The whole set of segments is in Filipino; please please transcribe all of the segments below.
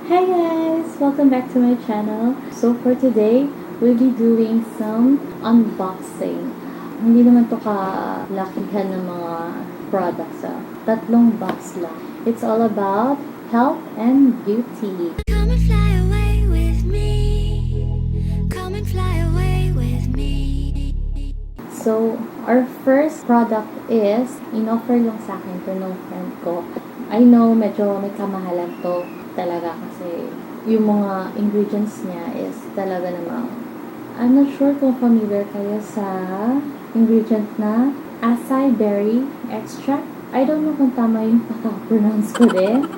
Hi guys! Welcome back to my channel. So for today, we'll be doing some unboxing. Hindi naman to kalakihan ng mga products. Tatlong box lang. It's all about health and beauty. Come and fly away with me. Come and fly away with me. So, our first product is, in-offer lang sa akin to ng friend ko. I know, medyo may kamahalan to talaga kasi yung mga ingredients niya is talaga namang I'm not sure kung familiar kayo sa ingredient na acai berry extract. I don't know kung tama yung paka-pronounce ko din.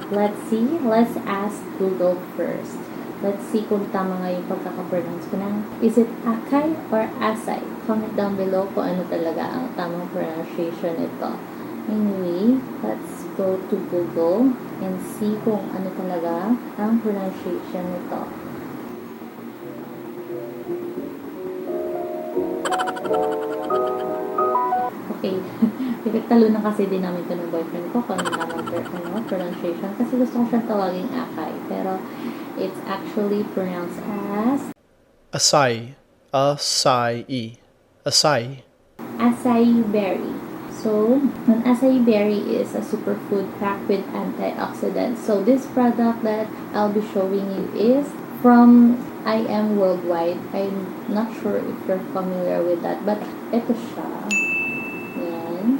Let's see. Let's ask Google first. Let's see kung tama nga yung pagkaka-pronounce ko na. Is it acai or acai? Comment down below kung ano talaga ang tamang pronunciation nito. Anyway, let's go to Google and see kung ano talaga ang pronunciation nito. Okay, pinagtalo na kasi din namin ito ng boyfriend ko kung ano tamang pronunciation kasi gusto ko siyang tawaging acai, pero it's actually pronounced as Acai. Acai. Acai. acai berry. So, an acai berry is a superfood packed with antioxidants. So, this product that I'll be showing you is from I Am Worldwide. I'm not sure if you're familiar with that, but ito siya. Yan.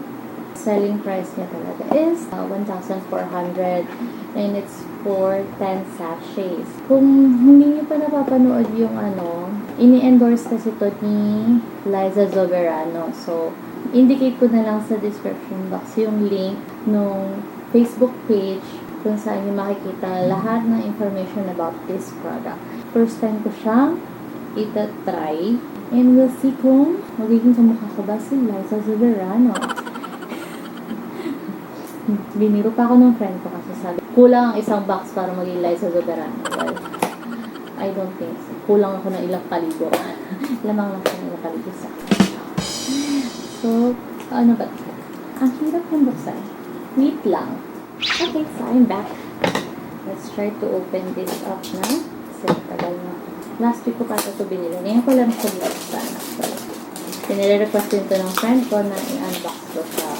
Selling price niya talaga is 1,400 and it's for 10 sachets. Kung hindi niyo pa napapanood yung ini-endorse kasi ito ni Liza Soberano. So, indicate ko na lang sa description box yung link nung Facebook page kung saan yung makikita lahat ng information about this product. First time ko siyang itatry and we'll see kung magiging kamukha ko ba si Liza Soberano. Biniro pa ako ng friend ko kasi sabi, kulang ang isang box para maging Liza Soberano. Well, I don't think so. Kulang ako ng ilang kalibo. Lamang lang ako ng ilang kalibo sa akin. So, ano ba? Ang hirap ng buksan. Wait lang. Okay, so I'm back. Let's try to open this up na. Kasi tagal na. Last week ko pa ito binili. Ngayon ko lang ito binuksan. So, pinire-request din ito ng friend ko na i-unbox ko siya.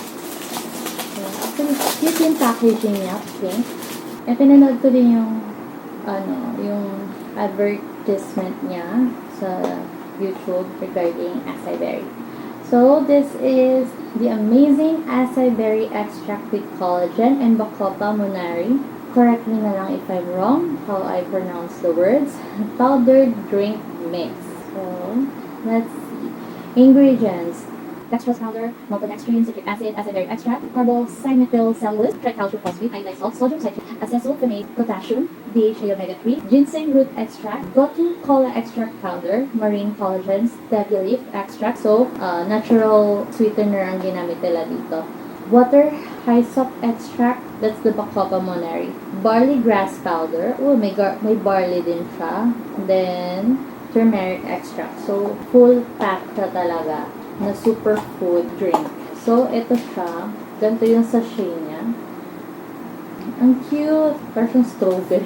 So, actually, cute yung packaging niya. Pink. And pinanood ko din yung yung advertisement niya sa YouTube regarding acai berry. So, this is the amazing acai berry extract with collagen and bacopa monari. Correct me na lang if I'm wrong how I pronounce the words. Powdered drink mix. So, let's see. Ingredients. Dextrose powder, maltodextrin, citric acid, acai berry extract, carboxymethyl cellulose, tricalcium phosphate, iodized salt, sodium citrate, acesulfonate, potassium, DHA omega-3, ginseng root extract, gotu kola extract powder, marine collagen, stevia leaf extract. So, natural sweetener ang ginamit nila dito. Water hyssop extract, that's the bacopa monari. Barley grass powder, may barley din siya. Then, turmeric extract. So, full pack siya talaga na superfood drink. So, ito siya. Ganito yung sachet niya. Ang cute. Parang strawberry.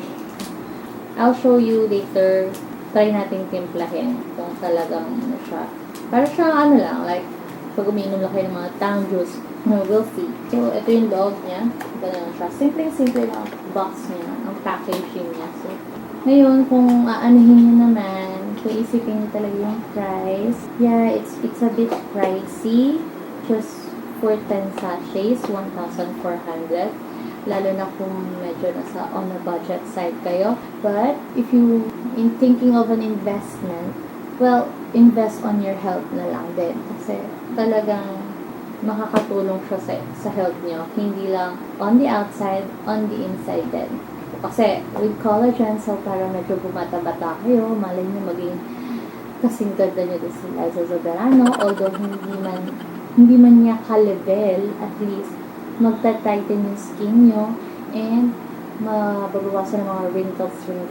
I'll show you later. Try natin timplahin kung talagang siya. Parang siyang lang, like, pag umiinom lang kayo ng mga tang juice, we'll see. So, ito yung log niya. Ganun siya. Simple lang box niya. Ang packaging niya. So, ngayon, kung aanuhin niyo naman, kung isipin niyo talaga yung price, yeah, it's a bit pricey. Just for 10 sachets, 1,400. Lalo na kung medyo nasa on a budget side kayo. But, if you in thinking of an investment, well, invest on your health na lang din. Kasi talagang makakatulong siya sa health nyo. Hindi lang on the outside, on the inside din. Kasi with collagen, so para medyo bumata-bata kayo, malay nyo maging kasing ganda nyo din si Liza Soberano, although hindi man niya ka-level, at least magta-tighten yung skin nyo and mababawasan ng mga wrinkles yun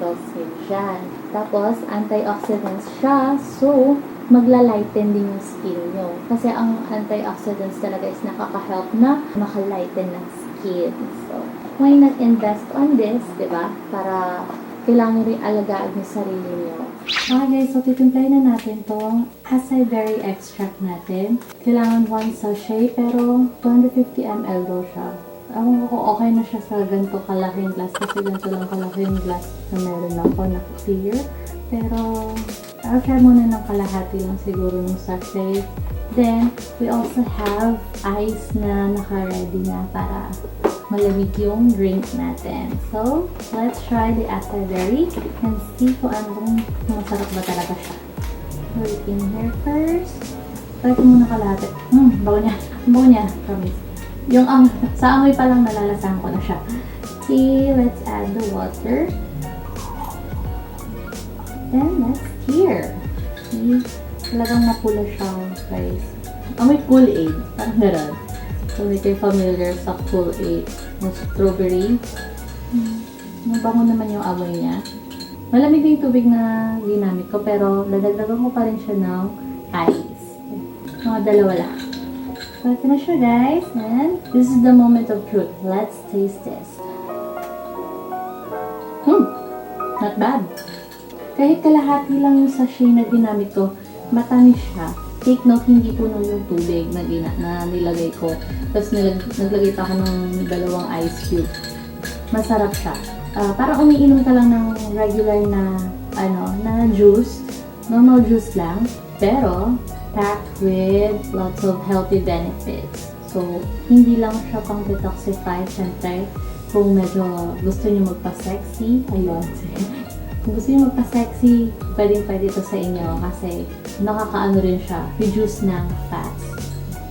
dyan. Tapos, antioxidants siya, so magla-lighten din yung skin nyo. Kasi ang antioxidants talaga is nakaka-help na maka-lighten ng skin. So, why not invest on this, di ba? Para kailangan nyo rin alagaan yung sarili nyo. Okay guys, so titimplahin na natin tong acai berry extract natin. Kailangan 1 sachet, pero 250 ml daw siya. Ako okay na siya sa ganito kalaking glass kasi ganito lang kalaking glass na meron ako na clear. Pero, I'll try muna ng kalahati lang siguro ng sachet. Then, we also have ice na naka-ready na para malamig yung drink natin. So, let's try the acai berry and see kung anong masarap ba talaga siya. Put it in here first. Try ko muna kalahati. Bago niya. Bago niya. Promise. Yung sa amoy pa lang nalalasahan ko na siya. Okay, let's add the water. Then, let's stir. Okay, talagang mapula siya, guys. Amoy Kool-Aid. Parang gano'n. So, if you're familiar sa Kool-Aid na strawberry. Mabango naman yung amoy niya. Malamig yung tubig na ginamit ko, pero dadagdagan ko pa rin siya ng ice. Mga dalawa lang. So, ito na siya, guys. And this is the moment of truth. Let's taste this. Not bad. Kahit kalahati lang yung sachet na ginamit ko, matamis siya. Take note, hindi puno yung tubig na nilagay ko. Tapos naglagay pa ako ng 2 ice cube. Masarap siya. Parang umiinom ka lang ng regular na, na juice. Normal juice lang. Pero, packed with lots of healthy benefits. So, hindi lang siya pang detoxify. Siyempre, kung medyo gusto niyo magpa-sexy, ayun. Kung gusto niyo magpa-sexy, pwede ito sa inyo kasi nakakaano rin siya, reduce ng fats.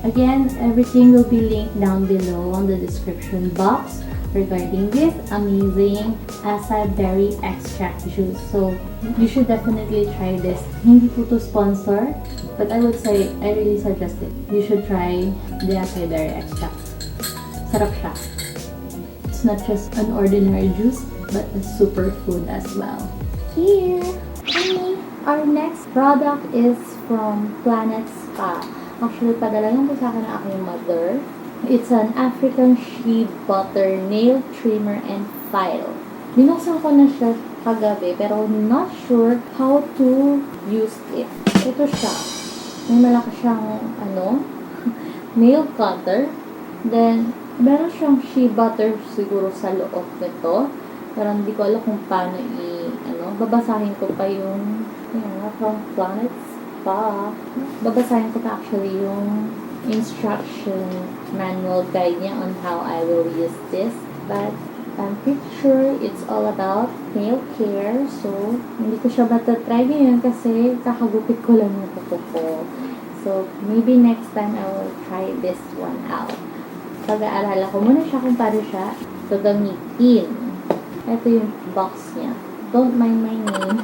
Again, everything will be linked down below on the description box regarding this amazing acai berry extract juice. So, you should definitely try this. Hindi po to sponsor, but I would say, I really suggest it. You should try the acai berry extract. Sarap siya. It's not just an ordinary juice, but a superfood as well. Here! Our next product is from Planet Spa. Actually, padala lang po sa akin ng aking mother. It's an African shea butter nail trimmer and file. Binuksan ko na siya kagabi, pero not sure how to use it. Ito siya. May malaki siyang, nail cutter. Then, meron siyang shea butter siguro sa loob nito. Pero hindi ko alam kung paano babasahin ko pa yung, from Planet Spa. Babasahin ko pa actually yung instruction manual guide niya on how I will use this. But, I'm pretty sure it's all about nail care. So, hindi ko siya matatry ngayon kasi kakagupit ko lang yung kuko ko. So, maybe next time I will try this one out. Pag-aalala ko muna siya kung paano siya gagamitin. Ito yung box niya. Don't mind my name.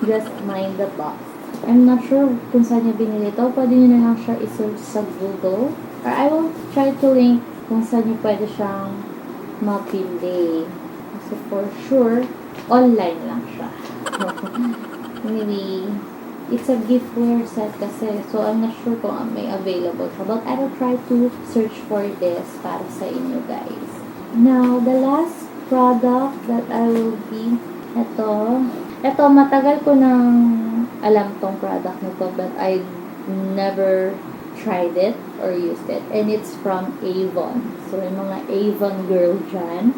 Just mind the box. I'm not sure kung saan niya binili ito. Pwede nyo na lang siya isearch sa Google. Or I will try to link kung saan niyo pwede siyang mabili. Kasi for sure, online lang siya. Anyway, it's a giftware set kasi. So, I'm not sure kung may available siya. But I will try to search for this para sa inyo guys. Now, the last product that I will be ito, matagal ko nang alam tong product nito, but I never tried it or used it. And it's from Avon. So, yung mga Avon girl dyan,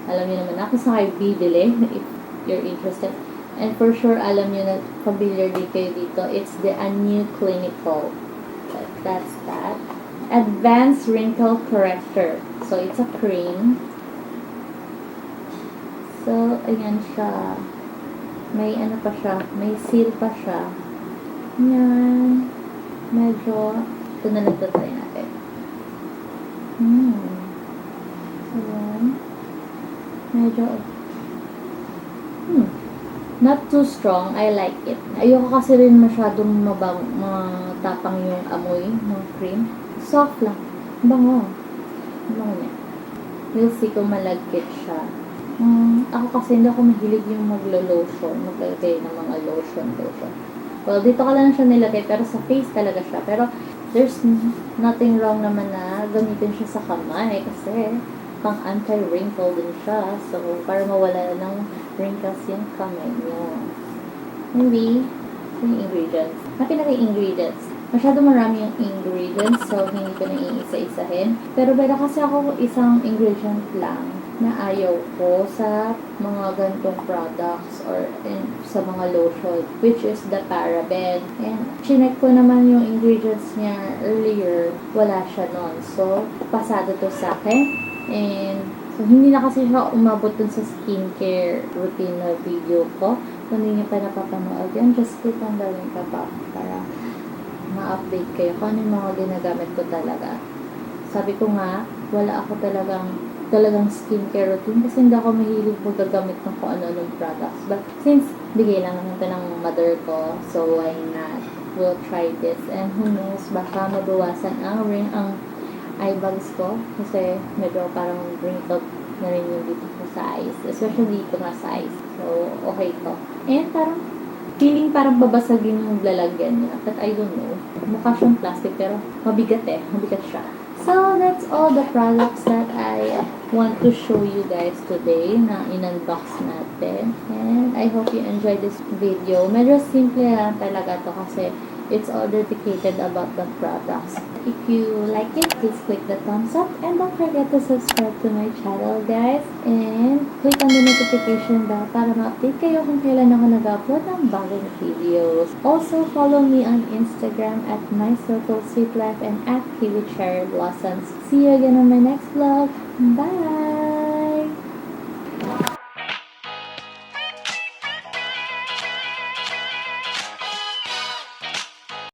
alam niyo naman ako sa kayo bibili if you're interested. And for sure, alam niyo na familiar din kayo dito. It's the Anew Clinical. That's that. Advanced Wrinkle Corrector. So, it's a cream. So, ayan siya. May pa siya. May seal pa siya. Yan. Medyo, ito na nagtatry natin. So, yan. Medyo, not too strong. I like it. Ayoko kasi rin masyadong matapang yung amoy ng cream. Soft lang. Bango. Bango niya. We'll see kung malagkit siya. Ako kasi hindi ako mahilig yung maglo-lotion. Maglagay ng mga lotion. Well, dito ka lang siya nilagay, pero sa face talaga siya. Pero, there's nothing wrong naman na gamitin siya sa kamay kasi pang anti-wrinkle din siya. So, para mawala ng wrinkles yung kamay niyo. Anyway, yung ingredients. Napinaka ingredients. Masyado marami yung ingredients, so hindi ko na iisa-isahin. Pero meron kasi ako isang ingredient lang na ayaw ko sa mga ganitong products or sa mga lotion, which is the paraben. And chinek ko naman yung ingredients niya earlier, wala siya nun. So, pasado to sa akin. And so, hindi na kasi siya umabot dun sa skincare routine na video ko. Kung hindi niyo pa napapanood yan, just click on the link above para ma-update kayo kung ano yung mga ginagamit ko talaga. Sabi ko nga, wala ako talagang skincare routine kasi hindi ako mahilig magagamit ng kung ano-anong products. But since bigay lang naman ito ng mother ko, so why not? We'll try this. And who knows, baka mabawasan ang eye bags ko kasi medyo parang wrinkled na rin yung dito ko sa eyes. Especially dito nga sa eyes. So, okay to. And feeling parang babasagin yung lalagyan niya. But I don't know. Mukha siyang plastic pero mabigat Mabigat siya. So, that's all the products that I want to show you guys today na in-unbox natin. And I hope you enjoyed this video. Medyo simple lang talaga to kasi it's all dedicated about the products. If you like it, please click the thumbs up and don't forget to subscribe to my channel, guys. And click on the notification bell para ma-update kayo kung kailan ako nag-upload ng bagong videos. Also, follow me on Instagram at mycirclesweetlife and at kiwicherryblossoms. See you again on my next vlog. Bye!